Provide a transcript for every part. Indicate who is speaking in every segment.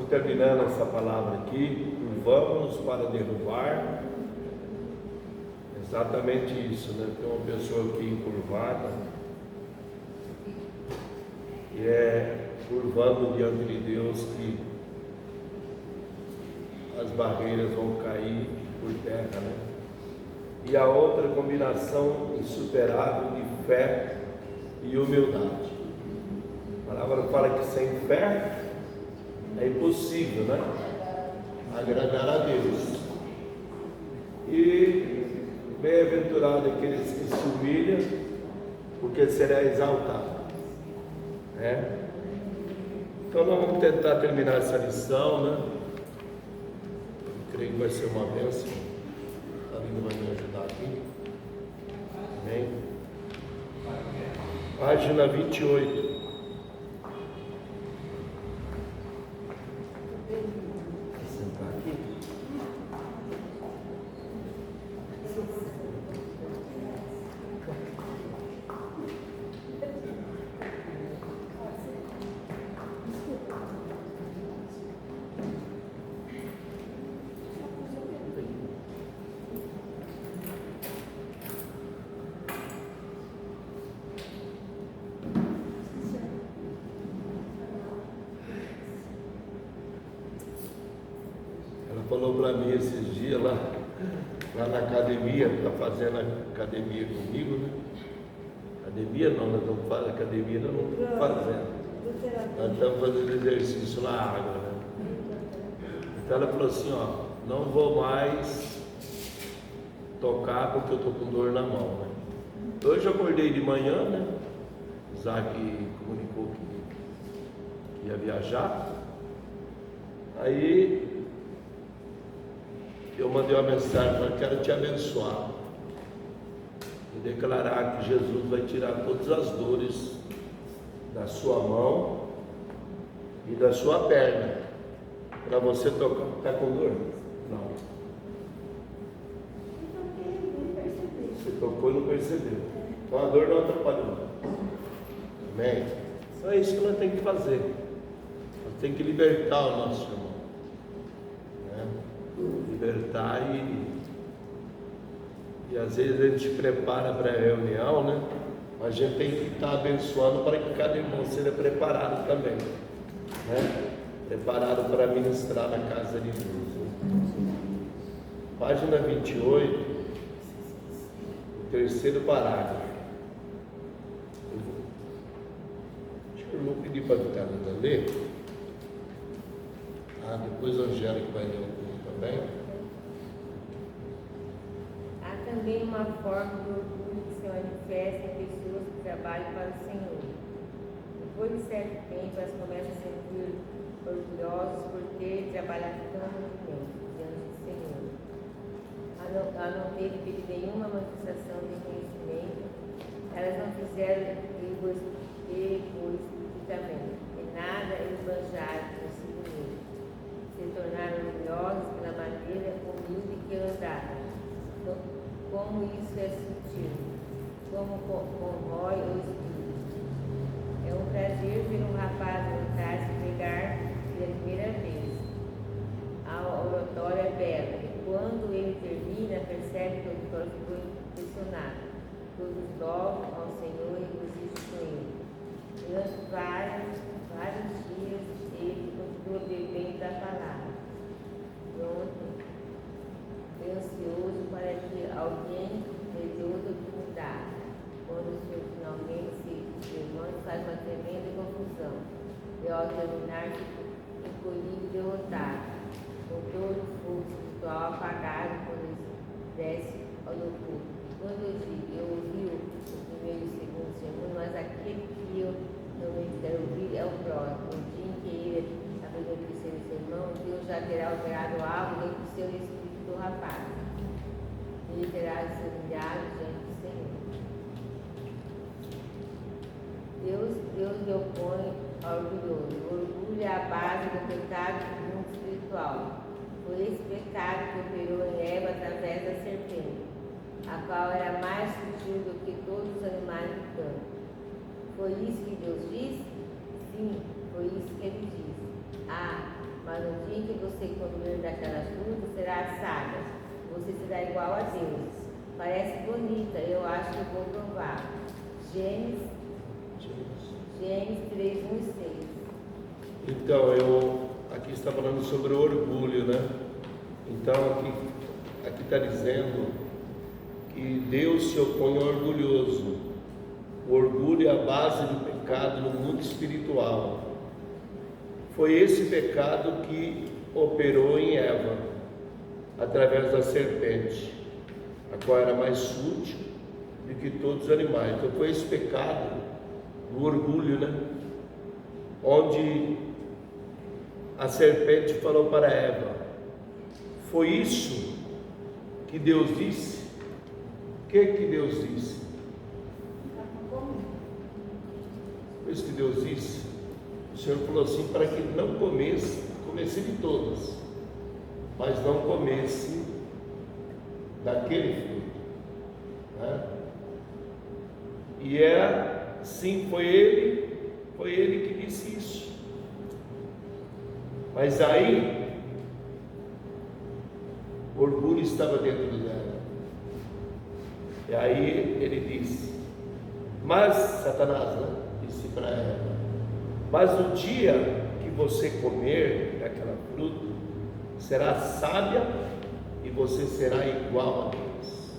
Speaker 1: estamos terminando essa palavra aqui. Curvamos para derrubar. Exatamente isso, né? Tem uma pessoa aqui encurvada e é curvando diante de Deus que as barreiras vão cair por terra, né? E a outra combinação insuperável de fé e humildade. A palavra fala que sem fé é impossível, né? Agradar a Deus. E bem-aventurado aqueles que se humilham, porque será exaltado, né? Então nós vamos tentar terminar essa lição, né? Eu creio que vai ser uma bênção. A Língua vai me ajudar aqui. Amém? Página 28. Falou para mim esses dias lá na academia, está fazendo academia comigo, né? Academia não, nós estamos fazendo academia, nós não estamos fazendo. Nós estamos fazendo exercício na água, né? Então ela falou assim, ó, não vou mais tocar porque eu estou com dor na mão, né? Hoje eu acordei de manhã, né? O Isaac comunicou que ia viajar. Aí eu mandei uma mensagem para ela, quero te abençoar e declarar que Jesus vai tirar todas as dores da sua mão e da sua perna, para você tocar. Está com dor? Não. Você tocou e não percebeu. Então a dor não atrapalhou. Amém? Então é isso que nós temos que fazer. Nós temos que libertar o nosso irmão. Libertar e às vezes a gente se prepara para a reunião, né? A gente tem que estar abençoando para que cada irmão seja preparado também, né? Preparado para ministrar na casa de Deus, né? Página 28, o terceiro parágrafo. Acho que eu vou pedir para a Vitória ler. Depois a Angélica vai ler também.
Speaker 2: Há também uma forma de orgulho que se manifesta em pessoas que trabalham para o Senhor. Depois de certo tempo, elas começam a sentir orgulhosas por ter trabalhado tão muito diante do Senhor. A não ter pedido nenhuma manifestação de conhecimento, elas não fizeram egoisticamente, e nada esbanjaram no segundo. Se tornaram orgulhosos pela maneira humilde que andaram. Como isso é sutil, como corrói o espírito. É um prazer ver um rapaz levantar-se e pregar pela primeira vez. A oratória é bela, e quando ele termina, percebe que o auditório ficou impressionado. Todos dobram ao Senhor e regozijam com ele. Durante vários dias, ele continua bebendo da palavra, pronto, ansioso para que alguém lhe dê outra oportunidade. Quando o Senhor finalmente se levanta, faz uma tremenda confusão. E ao terminar, encolhido e derrotado, com todo o fogo espiritual apagado quando ele desce ao loucura. Quando eu digo, eu ouvi o primeiro e o segundo sermão, mas aquele que eu realmente quero ouvir é o próximo. No dia em que ele aprendeu o terceiro sermão, Deus já terá operado algo dentro do seu espírito do rapaz. Ele terá se humilhado diante do Senhor. Deus lhe opõe ao orgulhoso. O orgulho é a base do pecado do mundo espiritual. Foi esse pecado que operou em Eva através da serpente, a qual era mais sutil do que todos os animais do campo. Foi isso que Deus disse? Sim, foi isso que ele disse. mas no dia em que você comer daquela fruta, será sábia. Você será igual a Deus. Parece bonita, eu acho que vou provar. Gênesis 3, 1 e 6.
Speaker 1: Então, aqui está falando sobre o orgulho, né? Então, aqui está dizendo que Deus se opõe ao orgulhoso. O orgulho é a base do pecado no mundo espiritual. Foi esse pecado que operou em Eva, através da serpente, a qual era mais sutil do que todos os animais. Então foi esse pecado do orgulho, né? Onde a serpente falou para Eva: foi isso que Deus disse? O que Deus disse? Foi isso que Deus disse. O Senhor falou assim, para que não comesse de todas, mas não comesse daquele fruto, né? E sim, foi ele que disse isso. Mas aí o orgulho estava dentro dela. E aí ele disse, mas Satanás, né, disse para ela: mas no dia que você comer daquela fruta, será sábia e você será igual a Deus,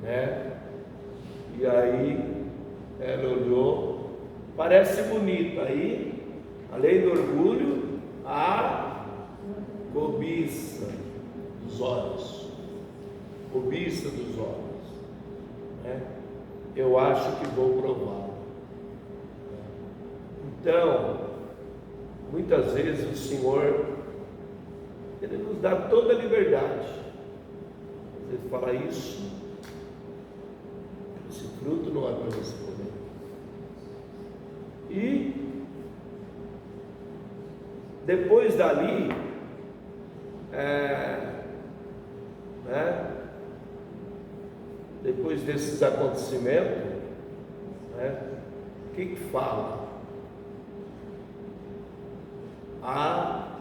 Speaker 1: né? E aí ela olhou, parece bonita. Aí, além do orgulho, a cobiça dos olhos, né? Eu acho que vou provar. Então, muitas vezes o Senhor, Ele nos dá toda a liberdade. Ele fala isso, esse fruto não é para você comer. E depois dali, depois desses acontecimentos, o que fala? A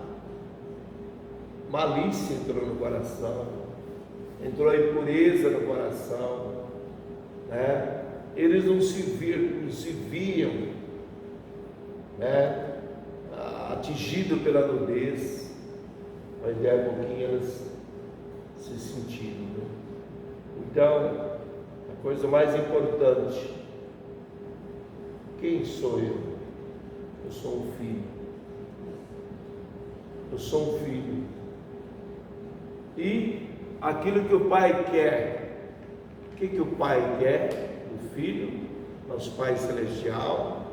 Speaker 1: malícia entrou no coração, entrou a impureza no coração, né? Eles não se viam, né, atingidos pela nudez, mas de a pouquinho eles se sentiram, né? Então, a coisa mais importante: quem sou eu? Eu sou um filho. Eu sou um filho. E aquilo que o pai quer, o que o pai quer? O filho, nosso Pai Celestial,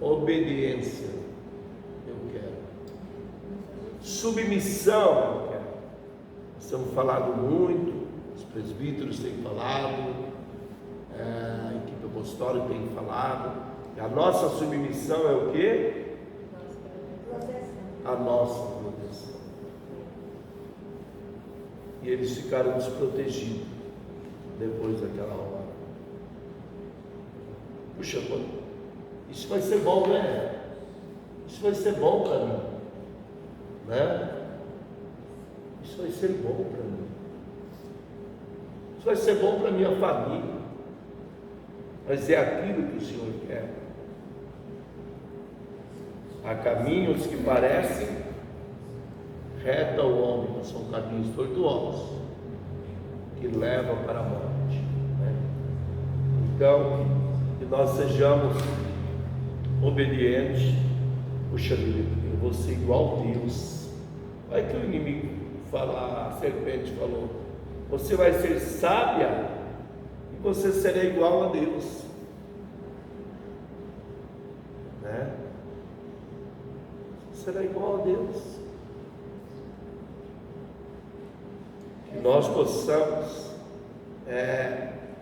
Speaker 1: obediência, eu quero. Submissão, eu quero. Nós temos falado muito, os presbíteros têm falado, a equipe apostólica tem falado. A nossa submissão é o quê? A nossa proteção. E eles ficaram desprotegidos depois daquela hora. Puxa, isso vai ser bom, né? Isso vai ser bom para mim, né? Isso vai ser bom para mim. Isso vai ser bom para minha família. Mas é aquilo que o Senhor quer. Há caminhos que parecem reta ao homem, mas são caminhos tortuosos que levam para a morte, né? Então, que nós sejamos obedientes. Puxa vida, eu vou ser igual a Deus. Vai que o inimigo fala, a serpente falou: você vai ser sábia e você será igual a Deus, né? Será igual a Deus. Que nós possamos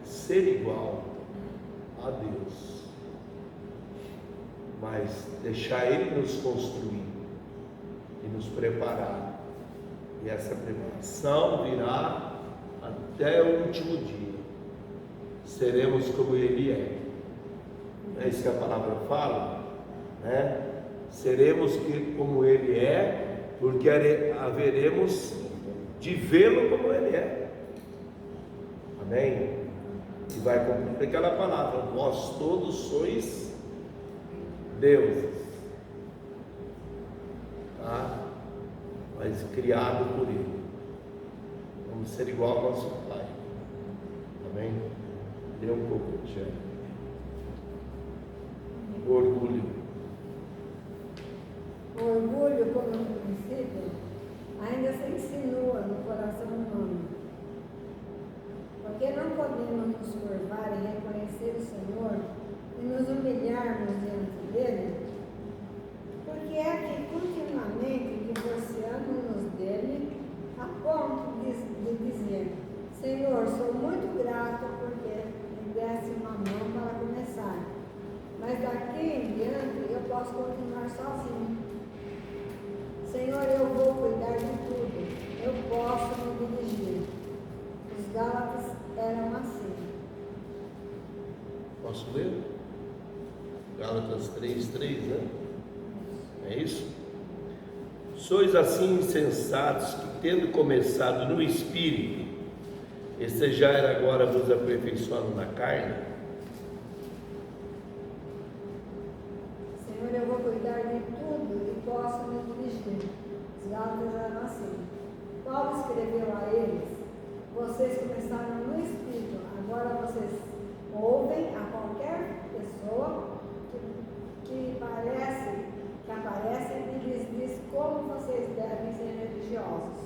Speaker 1: ser igual a Deus, mas deixar Ele nos construir e nos preparar, e essa preparação virá até o último dia. Seremos como Ele é. Não é isso que a palavra fala, né? seremos como Ele é, porque haveremos de vê-lo como Ele é. Amém? E vai cumprir aquela palavra: vós todos sois deuses, tá? Mas criado por Ele. Vamos ser igual ao nosso Pai. Amém? Dê um pouco de jeito. Orgulho.
Speaker 3: O orgulho, como princípio, ainda se insinua no coração humano. Porque não podemos nos curvar e reconhecer o Senhor e nos humilharmos diante dele, porque é que continuamente divorciamos-nos dele a ponto de dizer: Senhor, sou muito grato porque me desse uma mão para começar, mas daqui em diante eu posso continuar sozinho. Senhor, eu vou cuidar de tudo, eu posso me dirigir. Os Gálatas eram assim.
Speaker 1: Posso ler? Gálatas 3:3, né? É isso? Sois assim insensatos que, tendo começado no Espírito, estejar agora vos aperfeiçoando na carne?
Speaker 3: Senhor, eu vou cuidar de tudo e posso me dirigir. Os Gálatas eram assim. Paulo escreveu a eles: vocês começaram no Espírito, agora vocês ouvem a qualquer pessoa que aparece e lhes diz como vocês devem ser religiosos.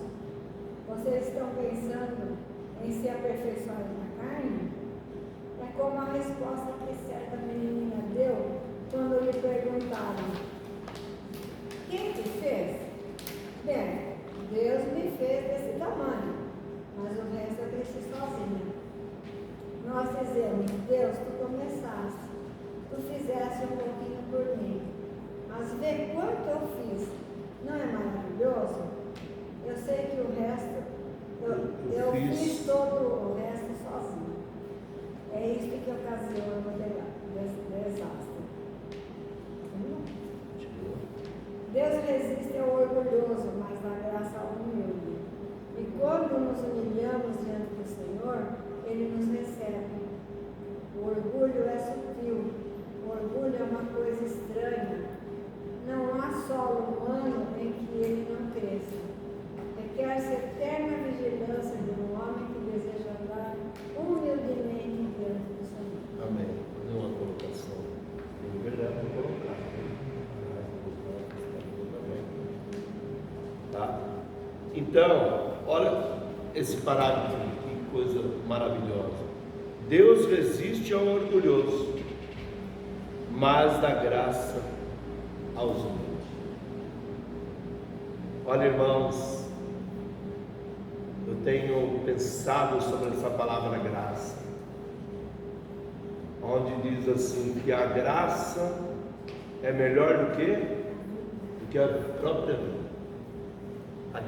Speaker 3: Vocês estão pensando em se aperfeiçoar na carne? É como a resposta que certa menina deu quando lhe perguntaram: quem te fez? Bem, Deus me fez desse tamanho, mas o resto eu cresci sozinha. Nós dizemos: Deus, tu começaste, tu fizeste um pouquinho por mim, mas vê quanto eu fiz. Não é maravilhoso? Eu sei que o resto, eu fiz todo o resto sozinho. É isso que ocasiona o desastre. Deus resiste ao orgulhoso, mas dá graça ao humilde. E quando nos humilhamos diante do Senhor, Ele nos recebe. O orgulho é sutil. O orgulho é uma coisa estranha. Não há solo humano em que ele não cresça. Requer-se eterna vigilância de um homem que deseja andar humildemente diante do Senhor.
Speaker 1: Amém. Vou fazer uma colocação. Tem verdade para colocar. Tá? Então, olha esse parágrafo, que coisa maravilhosa. Deus resiste ao orgulhoso, mas dá graça aos humildes. Olha, irmãos, eu tenho pensado sobre essa palavra graça, onde diz assim que a graça é melhor do que a própria vida. A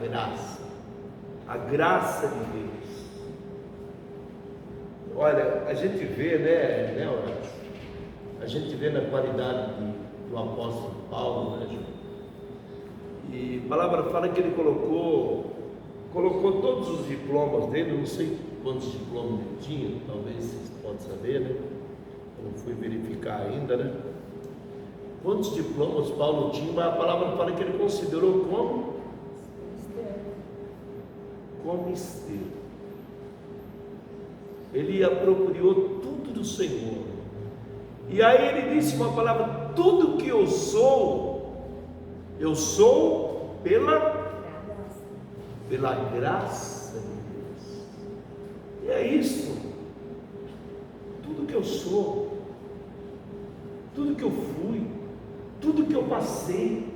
Speaker 1: graça de Deus. Olha, a gente vê, né, Horácio? A gente vê na qualidade do apóstolo Paulo, né, João? E a palavra fala que ele colocou todos os diplomas dele. Eu não sei quantos diplomas ele tinha, talvez vocês possam saber, né? Eu não fui verificar ainda, né? Quantos diplomas Paulo tinha, mas a palavra fala que ele considerou como esterco. Ele apropriou tudo do Senhor. E aí ele disse uma palavra: tudo que eu sou pela graça de Deus. E é isso. Tudo que eu sou, tudo que eu fui, tudo que eu passei,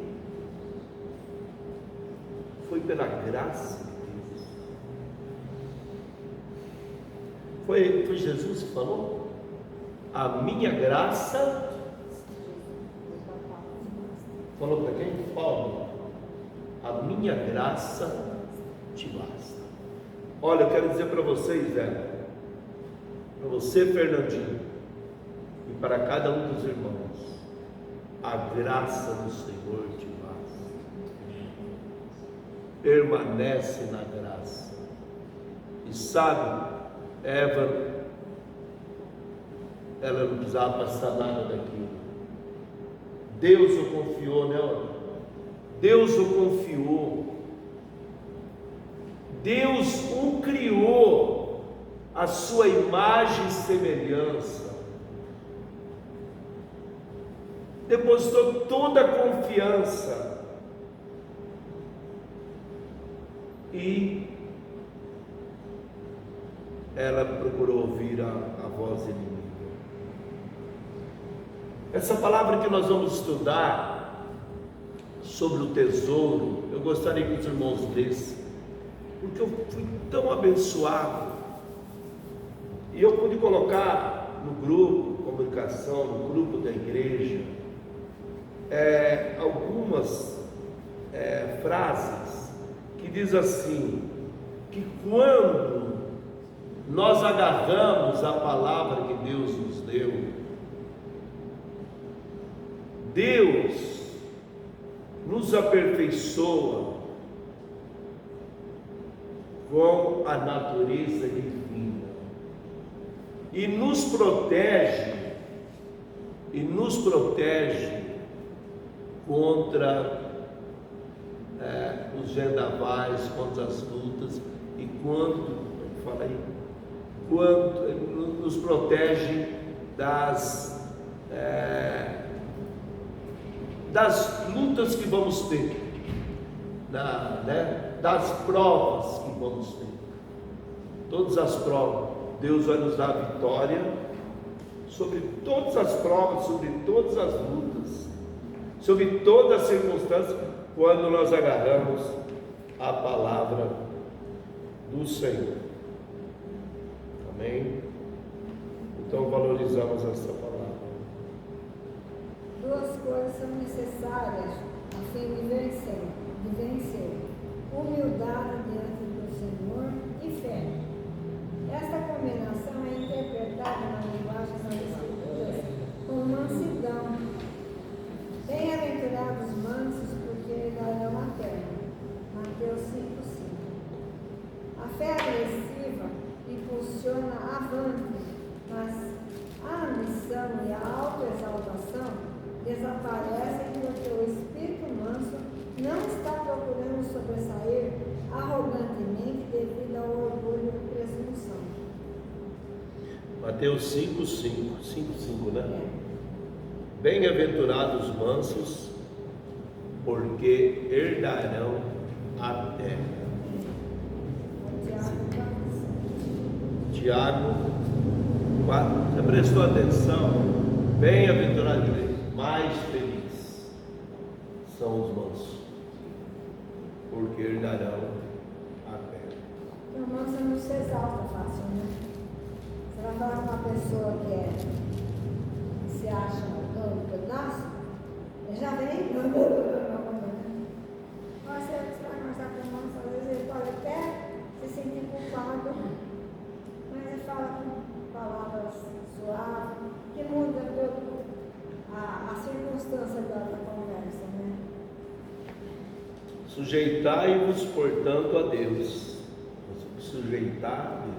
Speaker 1: foi pela graça de Deus. Foi Jesus que falou: a minha graça. Falou para quem? Paulo. A minha graça te basta. Olha, eu quero dizer para vocês, para você, Fernandinho, e para cada um dos irmãos, a graça do Senhor te basta. Permanece na graça. E sabe, Eva, ela não precisava passar nada daquilo. Deus o confiou nela. Deus o confiou. Deus o criou à sua imagem e semelhança. Depositou toda a confiança. E ela procurou ouvir a voz inimiga. Essa palavra que nós vamos estudar sobre o tesouro, eu gostaria que os irmãos lessem, porque eu fui tão abençoado, e eu pude colocar no grupo de comunicação, no grupo da igreja, algumas frases que diz assim, que quando nós agarramos a palavra que Deus nos deu, Deus nos aperfeiçoa com a natureza divina e nos protege contra os vendavais, contra as lutas, e quando nos protege das lutas que vamos ter, das provas que vamos ter. Todas as provas, Deus vai nos dar vitória sobre todas as provas, sobre todas as lutas, sobre todas as circunstâncias, quando nós agarramos a palavra do Senhor. Amém? Então valorizamos essa palavra.
Speaker 3: Duas coisas são necessárias a fim de vencer: humildade diante do Senhor e fé. Esta combinação é interpretada na linguagem das Escrituras como mansidão. Bem-aventurados os mansos, porque herdarão a terra. Mateus 5,5. A fé agressiva impulsiona avante, mas a ambição e a autoexaltação desaparecem porque o espírito manso não está procurando sobressair arrogantemente devido ao orgulho e presunção.
Speaker 1: Mateus 5,5, né? Bem-aventurados os mansos, porque herdarão a terra. Tiago 4, você prestou atenção? Bem-aventurado, mais felizes são os mansos, porque herdarão a terra.
Speaker 3: O manso não se exalta fácil, né? Você vai falar com uma pessoa que se acha um pedaço, ele já vem. Mas você vai conversar com o manso, às vezes ele pode até se sentir culpado, mas ele fala com palavras suaves, que muda todo a circunstância da conversa, né?
Speaker 1: Sujeitai-vos, portanto, a Deus. Sujeitar a Deus.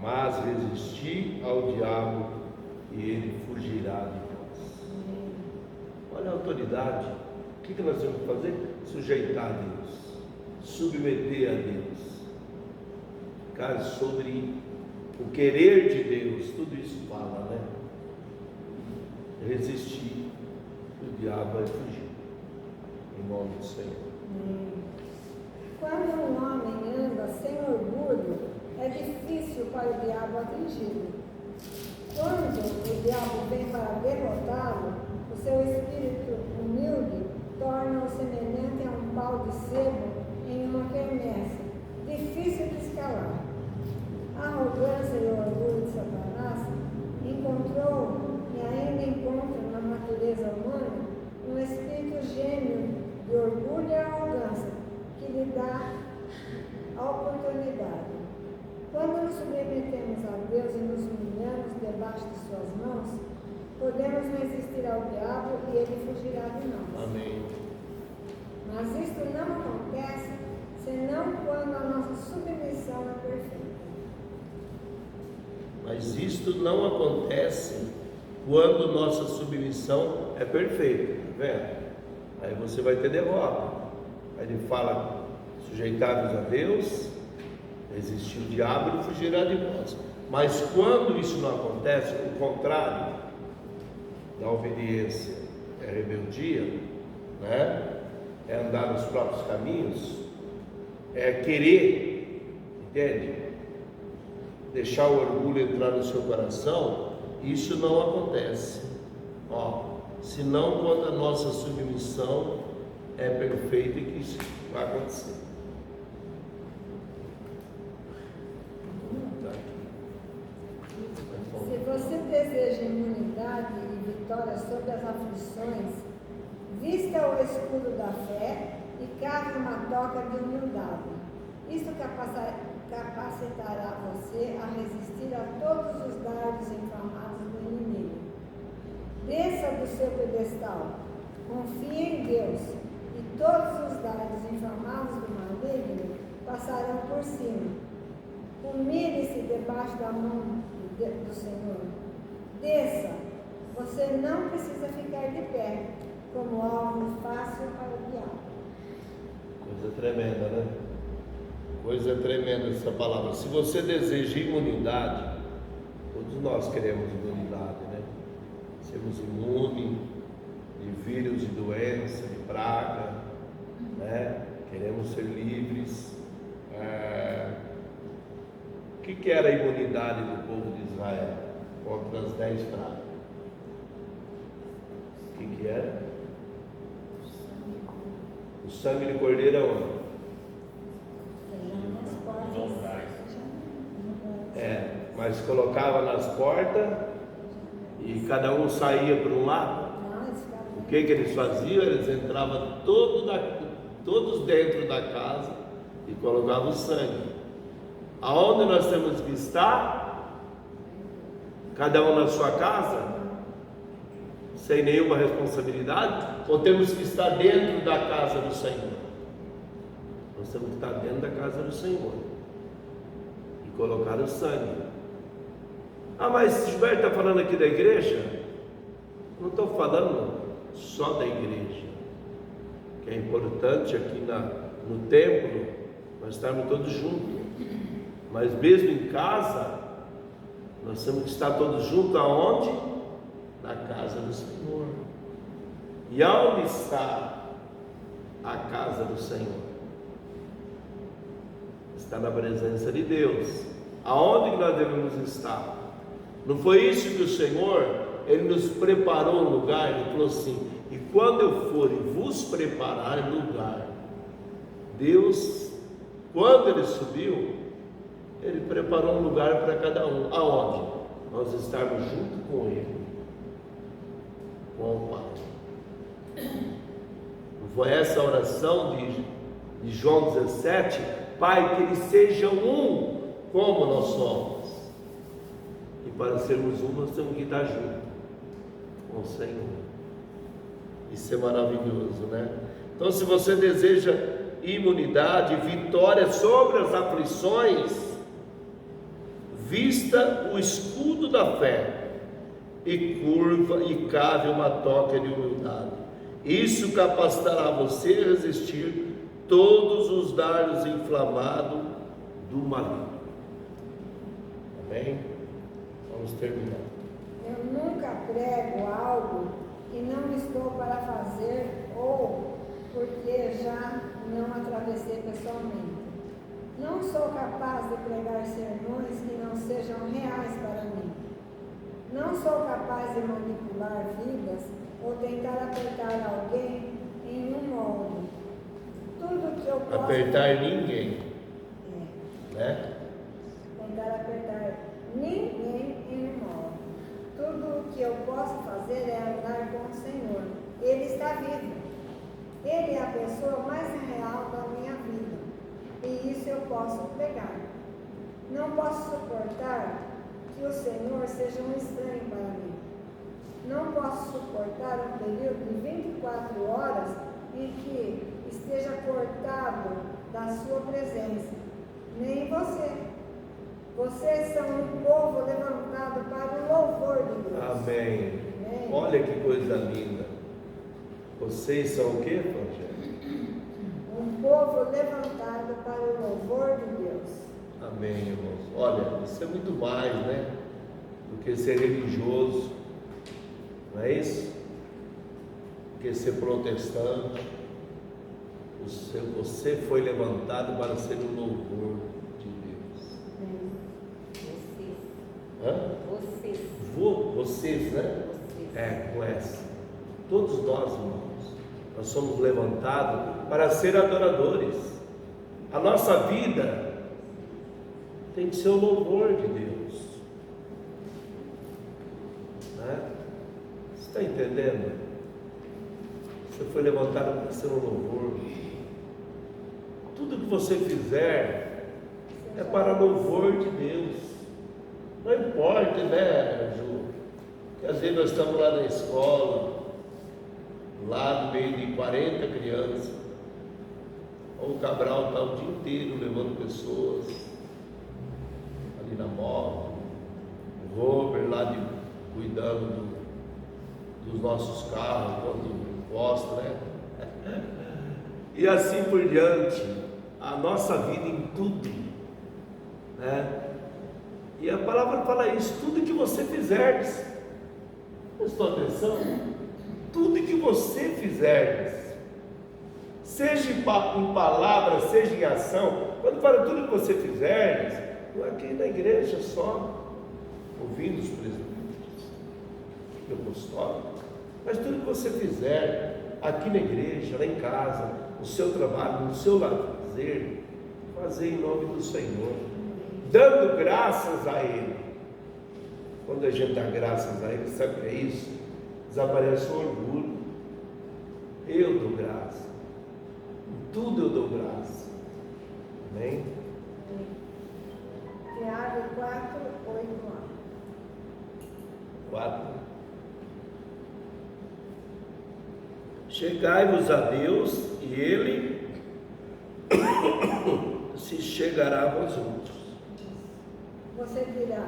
Speaker 1: Mas resisti ao diabo e ele fugirá de vós. Olha a autoridade. O que nós temos que fazer? Sujeitar a Deus. Submeter a Deus. Ficar sobre o querer de Deus. Tudo isso fala, né? Resistir, o diabo vai fugir, em nome do Senhor.
Speaker 3: Quando um homem anda sem orgulho, é difícil para o diabo atingi-lo. Quando o diabo vem para derrotá-lo, o seu espírito humilde torna-o semelhante a um pau de sebo em uma quermesse, difícil de escalar. A arrogância e o orgulho de Satanás encontrou e ainda encontra na natureza humana um espírito gêmeo de orgulho e arrogância que lhe dá a oportunidade. Quando nos submetemos a Deus e nos humilhamos debaixo de suas mãos, podemos resistir ao diabo e ele fugirá de nós.
Speaker 1: Amém.
Speaker 3: Mas isto não acontece senão quando a nossa submissão é perfeita.
Speaker 1: Mas isto não acontece quando nossa submissão é perfeita, tá vendo? Aí você vai ter derrota. Aí ele fala: sujeitai-vos a Deus, resistir o diabo, ele fugirá de nós. Mas quando isso não acontece, o contrário da obediência é rebeldia, né? É andar nos próprios caminhos, é querer, entende? Deixar o orgulho entrar no seu coração, isso não acontece. Senão quando a nossa submissão é perfeita, que isso vai acontecer.
Speaker 3: Se você deseja imunidade e vitória sobre as aflições, vista o escudo da fé e cave uma toca de humildade. Isto capacitará você a resistir a todos os dardos inflamados do inimigo. Desça do seu pedestal, confie em Deus, e todos os dardos inflamados do maligno passarão por cima. Humilhe-se debaixo da mão do Senhor. Desça. Você não precisa ficar de pé, como algo fácil para o diabo.
Speaker 1: Coisa tremenda, né? Coisa tremenda essa palavra. Se você deseja imunidade, todos nós queremos imunidade, né? Sermos imunes de vírus, de doença, de praga, né? Queremos ser livres. O que era a imunidade do povo de Israel contra as 10 pragas? O que era? O sangue de cordeiro aonde? Mas colocava nas portas e cada um saía para um lado. O que eles faziam? Eles entravam todos dentro da casa e colocavam o sangue. Aonde nós temos que estar? Cada um na sua casa, sem nenhuma responsabilidade? Ou temos que estar dentro da casa do Senhor? Nós temos que estar dentro da casa do Senhor e colocar o sangue. Mas Gilberto está falando aqui da igreja? Não estou falando só da igreja, que é importante aqui no templo nós estarmos todos juntos, mas mesmo em casa nós temos que estar todos juntos. Aonde? Na casa do Senhor. E aonde está a casa do Senhor? Está na presença de Deus. Aonde que nós devemos estar? Não foi isso que o Senhor, Ele nos preparou um lugar? Ele falou assim: e quando eu for e vos preparar lugar, Deus, quando Ele subiu, Ele preparou um lugar para cada um. Aonde? Nós estarmos junto com Ele, com o Pai. Não foi essa a oração de João 17? Pai, que eles sejam um como nós somos. E para sermos um, nós temos que estar junto com o Senhor. Isso é maravilhoso, né? Então, se você deseja imunidade, vitória sobre as aflições, vista o escudo da fé e curva e cave uma toca de humildade. Isso capacitará você a resistir todos os dardos inflamados do maligno. Amém? Vamos terminar.
Speaker 3: Eu nunca prego algo que não estou para fazer ou porque já não atravessei pessoalmente. Não sou capaz de pregar sermões que não sejam reais para mim. Não sou capaz de manipular vidas ou tentar apertar alguém em um molde. Tudo que eu posso...
Speaker 1: Apertar ninguém. Né?
Speaker 3: Tentar apertar ninguém em um molde. Tudo o que eu posso fazer é andar com o Senhor. Ele está vivo. Ele é a pessoa mais real da minha vida. E isso eu posso pregar. Não posso suportar que o Senhor seja um estranho para mim. Não posso suportar um período de 24 horas em que esteja cortado da sua presença. Nem você. Vocês são um povo levantado para o louvor de Deus.
Speaker 1: Amém.
Speaker 3: Amém.
Speaker 1: Olha que coisa linda. Vocês são o quê, Rogério?
Speaker 3: Um povo levantado para o louvor de Deus.
Speaker 1: Amém, irmãos. Olha, isso é muito mais, né? Do que ser religioso. Não é isso? Do que ser protestante. Você foi levantado para ser o louvor de Deus.
Speaker 2: Vocês.
Speaker 1: Hã?
Speaker 2: Vocês.
Speaker 1: Vocês, né?
Speaker 2: Vocês.
Speaker 1: É, com essa. Todos nós, irmãos, nós somos levantados para ser adoradores. A nossa vida tem que ser o louvor de Deus. Né? Você está entendendo? Você foi levantado para ser um louvor. Tudo que você fizer é para louvor de Deus. Não importa, né, Ju? Que às vezes nós estamos lá na escola, lá no meio de 40 crianças, ou o Cabral está o dia inteiro levando pessoas ali na moto, o Robert lá cuidando dos nossos carros quando encosta, né? E assim por diante, a nossa vida em tudo, né? E a palavra fala isso: tudo que você fizerdes, prestou atenção? Tudo que você fizerdes, seja em palavra, seja em ação. Quando fala tudo que você fizerdes, não é aqui na igreja só, ouvindo os presbíteros, apostólicos, mas tudo que você fizer aqui na igreja, lá em casa, no seu trabalho, no seu lazer, fazer em nome do Senhor, dando graças a Ele. Quando a gente dá graças a Ele, sabe o que é isso? Desaparece o orgulho. Eu dou graça, em tudo eu dou graça. Amém?
Speaker 3: Tiago 4, 8,
Speaker 1: 4. Chegai-vos a Deus e Ele se chegará a vós outros.
Speaker 3: Você dirá: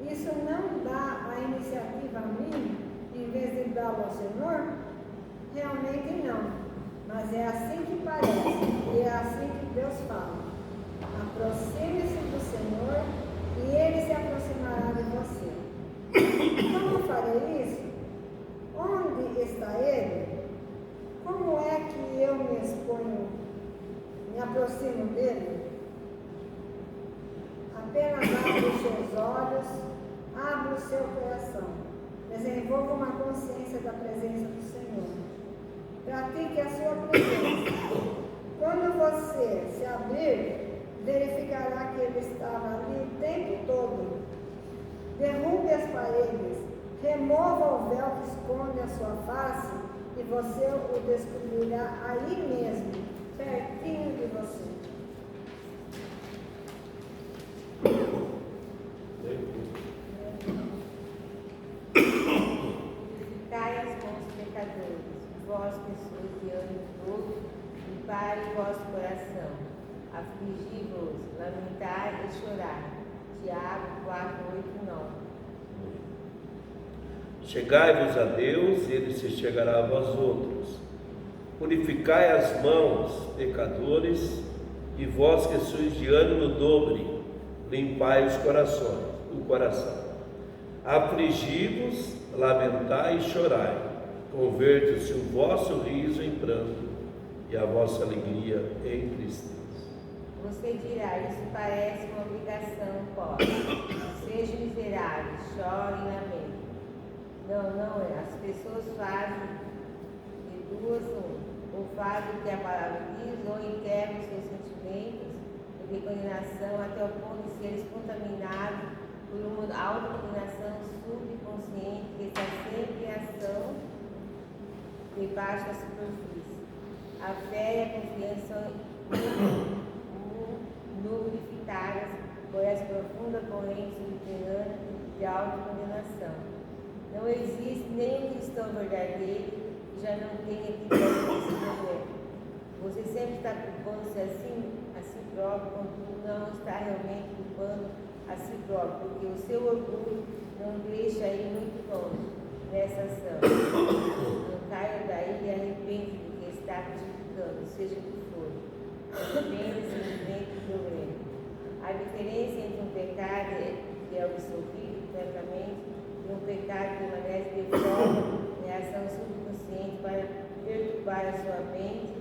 Speaker 3: isso não dá a iniciativa a mim, em vez de dar ao Senhor? Realmente não, mas é assim que parece, e é assim que Deus fala. Aproxime-se do Senhor e Ele se aproximará de você. Como farei isso? Onde está Ele? Como é que eu me exponho, me aproximo dele? Apenas abra os seus olhos, abra o seu coração, desenvolva uma consciência da presença do Senhor. Pratique a sua presença. Quando você se abrir, verificará que Ele estava ali o tempo todo. Derrube as paredes, remova o véu que esconde a sua face, e você o descobrirá aí mesmo, pertinho de você.
Speaker 2: Purificai as mãos pecadores, vós que sois de ânimo todo, limpai o vosso coração, afligi-vos, lamentai e chorai. Tiago 4, 8, 9.
Speaker 1: Chegai-vos a Deus e Ele se chegará a vós outros. Purificai as mãos, pecadores, e vós que sois de ânimo dobre, limpai o coração. Afligi-vos, lamentai e chorai. Converte-se o vosso riso em pranto e a vossa alegria em tristeza.
Speaker 2: Você dirá: isso parece uma obrigação, pobre. Sejam miseráveis, chorem e lamentem. Não é. As pessoas fazem de duas uma. Ou fazem o que a palavra diz, ou enterram seus sentimentos de condenação até o ponto de seres contaminados por uma autocondenação subconsciente que está sempre em ação debaixo da superfície. A fé e a confiança são lubrificadas por essa profunda corrente subterrânea de autocondenação. Não existe nenhum cristão verdadeiro que já não tenha criado esse problema. Você sempre está culpando-se assim, a si próprio, quando não está realmente culpando a si próprio, porque o seu orgulho não deixa ir muito longe nessa ação. Não caia daí e arrepende do que está criticando, seja o que for. Arrepende-se e enfrente o problema. A diferença entre um pecado que é absolvido completamente e um pecado que permanece de forma em ação subconsciente para perturbar a sua mente,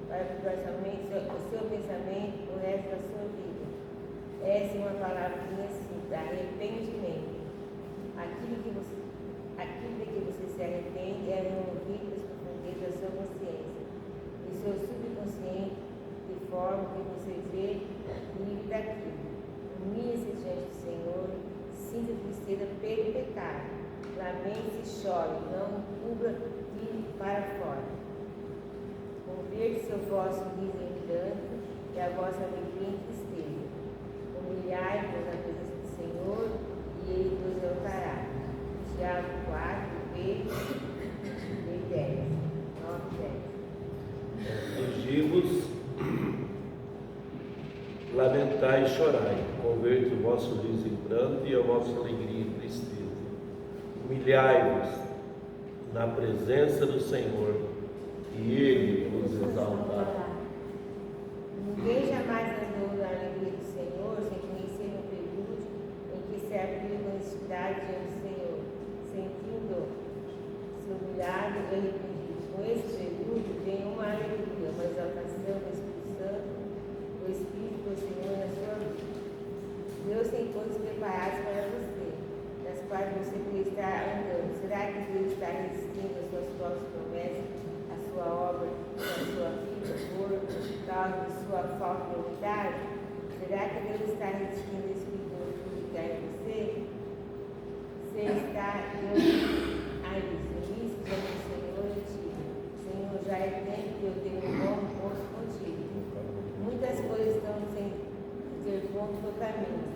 Speaker 2: para perturbar a sua mente, o seu pensamento, o resto da sua vida. Essa é uma palavrinha simples, arrependimento. Aquilo de que você se arrepende é removido das profundezas da sua consciência e seu subconsciente, de forma que você vê livre daquilo. Humilhe-se diante do Senhor, sinta tristeza pelo pecado, lamente e chore, não cubra e para fora. Converte-se o vosso riso em pranto e a vossa alegria em tristeza. Humilhai-vos na presença do Senhor e Ele vos exaltará. Tiago 4, B, 10, 9, 10.
Speaker 1: Afligivos, lamentai e chorai, converte o vosso riso em pranto e a vossa alegria em tristeza. Humilhai-vos na presença do Senhor e Ele vos exaltará.
Speaker 2: Ninguém jamais andou na alegria do Senhor sem conhecer o prelúdio em que se abriu com honestidade diante do Senhor, sentindo-se humilhado e arrependido. Com esse prelúdio vem uma alegria, uma exaltação do Espírito Santo, do Espírito do Senhor na sua vida. Deus tem coisas preparadas para você, das quais você pode estar andando. Será que Deus está resistindo às suas próprias promessas, à sua obra, à sua vida, por causa de sua falta de humildade? Será que Deus está resistindo a esse perigo que em você? Você está a isso diante do Senhor e diga: Senhor, já é tempo que eu tenho um bom encontro contigo. Muitas coisas estão sem interpondo no caminho.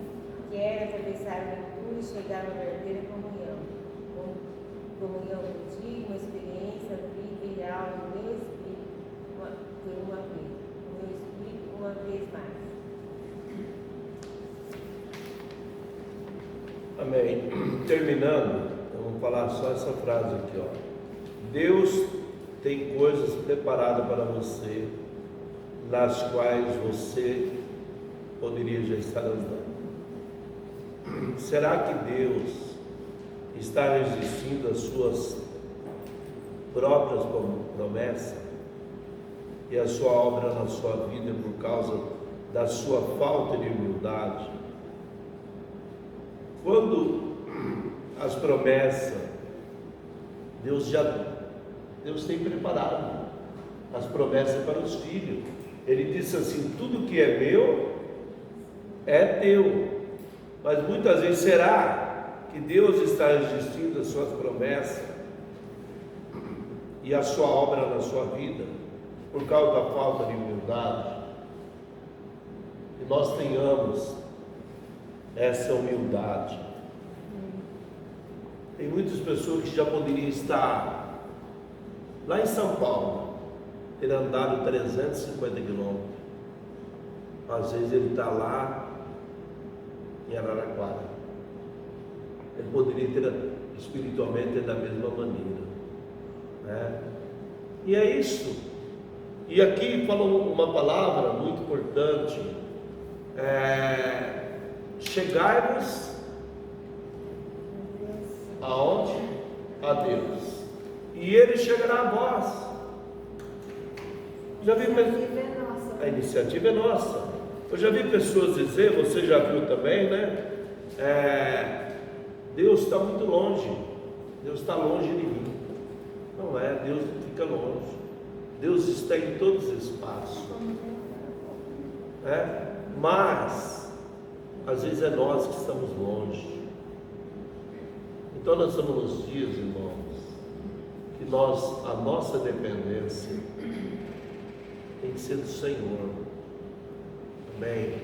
Speaker 2: Quero atravessar o escuro e chegar a uma verdadeira comunhão. Comunhão contigo, uma experiência viva e alma no meu espírito uma vez. No meu espírito uma vez mais.
Speaker 1: Amém. Terminando, vamos falar só essa frase aqui, ó. Deus tem coisas preparadas para você, nas quais você poderia já estar andando. Será que Deus está resistindo às suas próprias promessas e a sua obra na sua vida por causa da sua falta de humildade? Quando as promessas, Deus tem preparado as promessas para os filhos. Ele disse assim: tudo que é meu é teu. Mas muitas vezes, será que Deus está resistindo às suas promessas e a sua obra na sua vida por causa da falta de humildade? Que nós tenhamos essa humildade. Tem muitas pessoas que já poderiam estar lá em São Paulo, ter andado 350 quilômetros. Às vezes ele está lá em Araraquara. Ele poderia ter espiritualmente da mesma maneira, né? E é isso. E aqui falou uma palavra muito importante: chegai-vos aonde? A Deus, e Ele chegará a vós. Já vi a iniciativa é nossa. Eu já vi pessoas dizer, você já viu também, né? Deus está muito longe. Deus está longe de mim. Não é, Deus não fica longe. Deus está em todos os espaços. Mas às vezes é nós que estamos longe. Então nós estamos nos dias, irmãos, que a nossa dependência tem que ser do Senhor. Amém?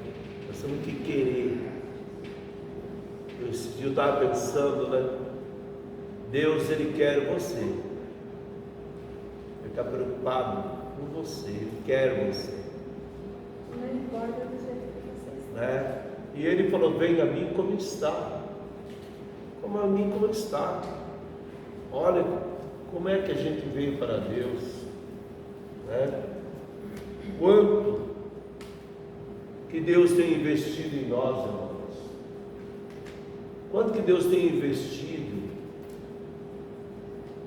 Speaker 1: Nós temos que querer. Esse dia eu estava pensando, né? Deus, Ele quer você. Ele está preocupado com você. Ele quer você.
Speaker 3: Não importa do jeito que você está.
Speaker 1: Né? E Ele falou: venha a mim como está. Como a mim como está. Olha como é que a gente veio para Deus. Né? Quanto que Deus tem investido em nós, irmãos. Quanto que Deus tem investido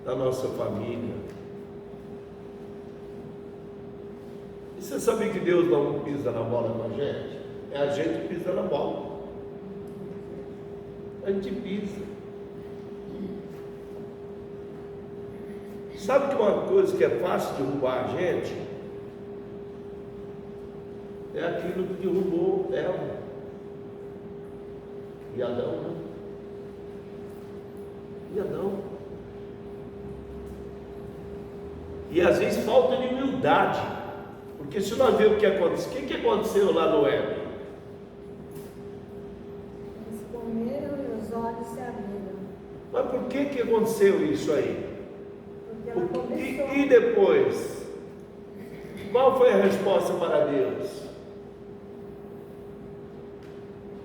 Speaker 1: na nossa família. E você sabia que Deus não pisa na bola com a gente? É a gente que pisa na bola. A gente pisa. Sabe que uma coisa que é fácil derrubar a gente é aquilo que derrubou Eva e Adão, né? E Adão. E às vezes falta de humildade, porque se nós vemos o que aconteceu, o que aconteceu lá no Éden?
Speaker 3: Eles comeram e os olhos se abriram.
Speaker 1: Mas por que aconteceu isso aí?
Speaker 3: Porque ela começou.
Speaker 1: E depois? Qual foi a resposta para Deus?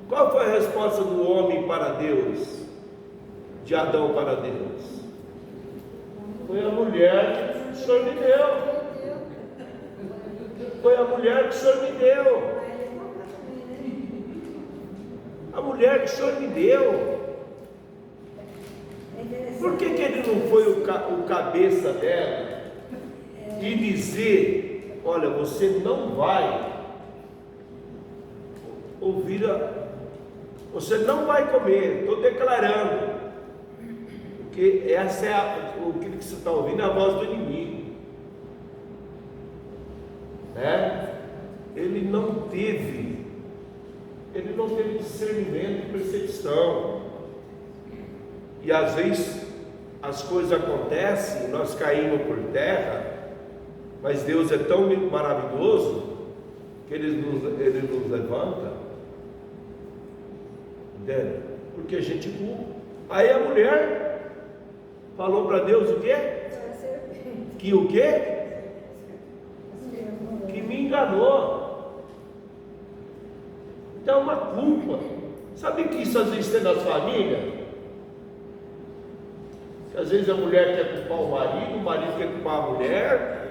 Speaker 1: Qual foi a resposta do homem para Deus? De Adão para Deus? Foi a mulher que o Senhor me deu. Foi a mulher que o Senhor me deu. A mulher que o Senhor me deu. Por que ele não foi o cabeça dela e dizer: olha, você não vai ouvir, você não vai comer, estou declarando, porque essa é o que você está ouvindo, é a voz do inimigo, né? Ele não teve discernimento e percepção, e às vezes as coisas acontecem, nós caímos por terra, mas Deus é tão maravilhoso que Ele nos levanta, entende? Porque a gente culpa. Aí a mulher falou para Deus o quê? Que o quê? Que me enganou. Então é uma culpa. Sabe que isso às vezes tem nas famílias? Às vezes a mulher quer culpar o marido quer culpar a mulher,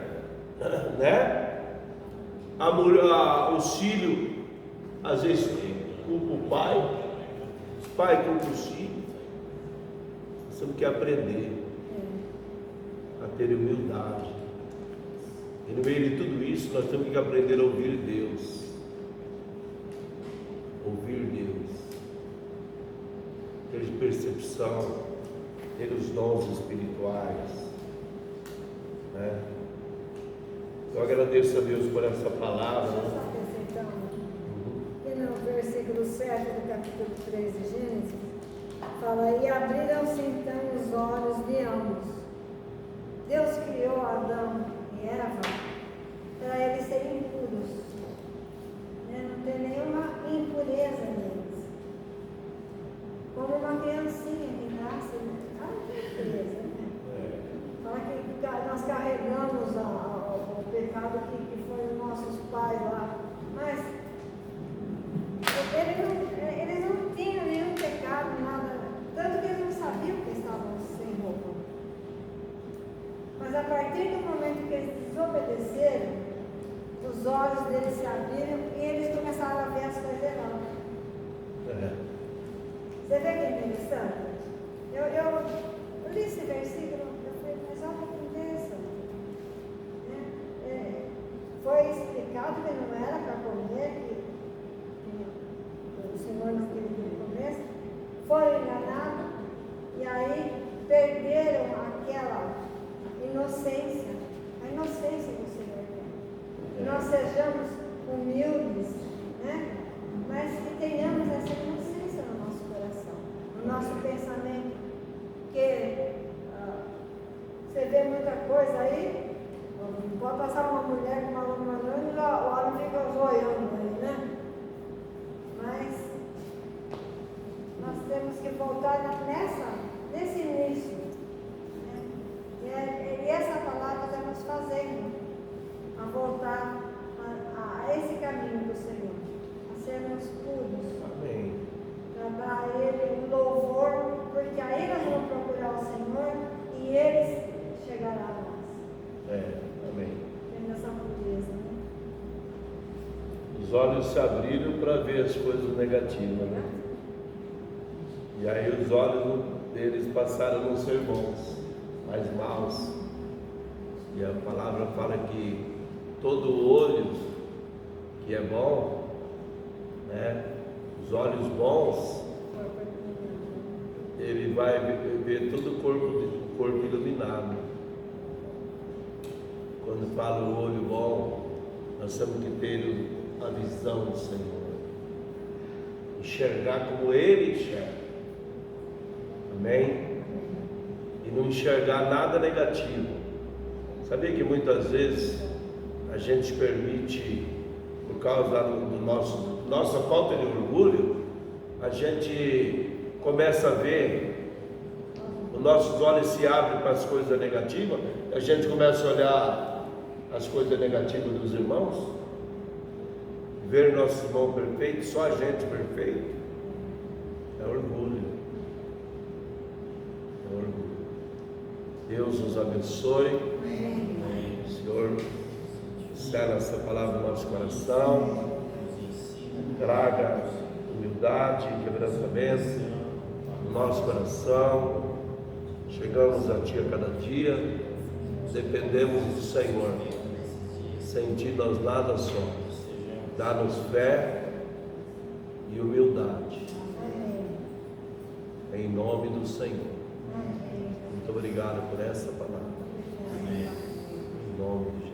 Speaker 1: né? Os filhos às vezes culpam o pai culpa os filhos. Nós temos que aprender a ter humildade. E no meio de tudo isso nós temos que aprender a ouvir Deus. Ouvir Deus. Ter percepção, ter os dons espirituais, né? Eu agradeço a Deus por essa palavra.
Speaker 3: E no versículo 7 do capítulo 3 de Gênesis, fala: e abriram-se então os olhos de ambos. Deus criou Adão e Eva para eles serem puros, né? Não tem nenhuma impureza neles, como uma criancinha que nasce, ela não tem impureza, né? Fala que nós carregamos o pecado que foi os nossos pais lá, mas eles não tinham nenhum pecado, nada, tanto que eles não sabiam que estavam sem roupa. Mas a partir do momento que eles desobedeceram, os olhos deles se abriram e eles começaram a ver as coisas erradas. Você vê que é interessante? Eu li esse versículo, eu falei: mas olha o que acontece. Foi explicado que não era para comer, que o Senhor não queria que ele comesse, foram enganados e aí perderam aquela inocência, a inocência do Senhor. Que nós sejamos humildes, né? Mas que tenhamos essa inocência no nosso coração, no nosso pensamento, porque você vê muita coisa aí. Pode passar uma mulher com uma lâmina e o homem fica zoiando aí, né? Mas nós temos que voltar nesse início. ainda vão procurar o Senhor e eles chegarão a nós.
Speaker 1: Amém.
Speaker 3: Tendo essa pureza, né?
Speaker 1: Os olhos se abriram para ver as coisas negativas, né? E aí os olhos deles passaram a não ser bons, mas maus. E a palavra fala que todo olho que é bom, né? Os olhos bons, ele vai ver todo o corpo iluminado. Quando fala o olho bom, nós temos que ter a visão do Senhor, enxergar como Ele enxerga, amém? E não enxergar nada negativo. Sabia que muitas vezes a gente permite, por causa do nossa falta de orgulho, a gente começa a ver, os nossos olhos se abrem para as coisas negativas, a gente começa a olhar as coisas negativas dos irmãos, ver nossos irmãos perfeitos, só a gente perfeito, é orgulho. É orgulho. Deus nos abençoe. Senhor, sela essa palavra no nosso coração, traga humildade e quebrantamento no nosso coração. Chegamos a Ti a cada dia, dependemos do Senhor. Sem Ti nós nada somos. Dá-nos fé e humildade. Em nome do Senhor. Muito obrigado por essa palavra. Em nome de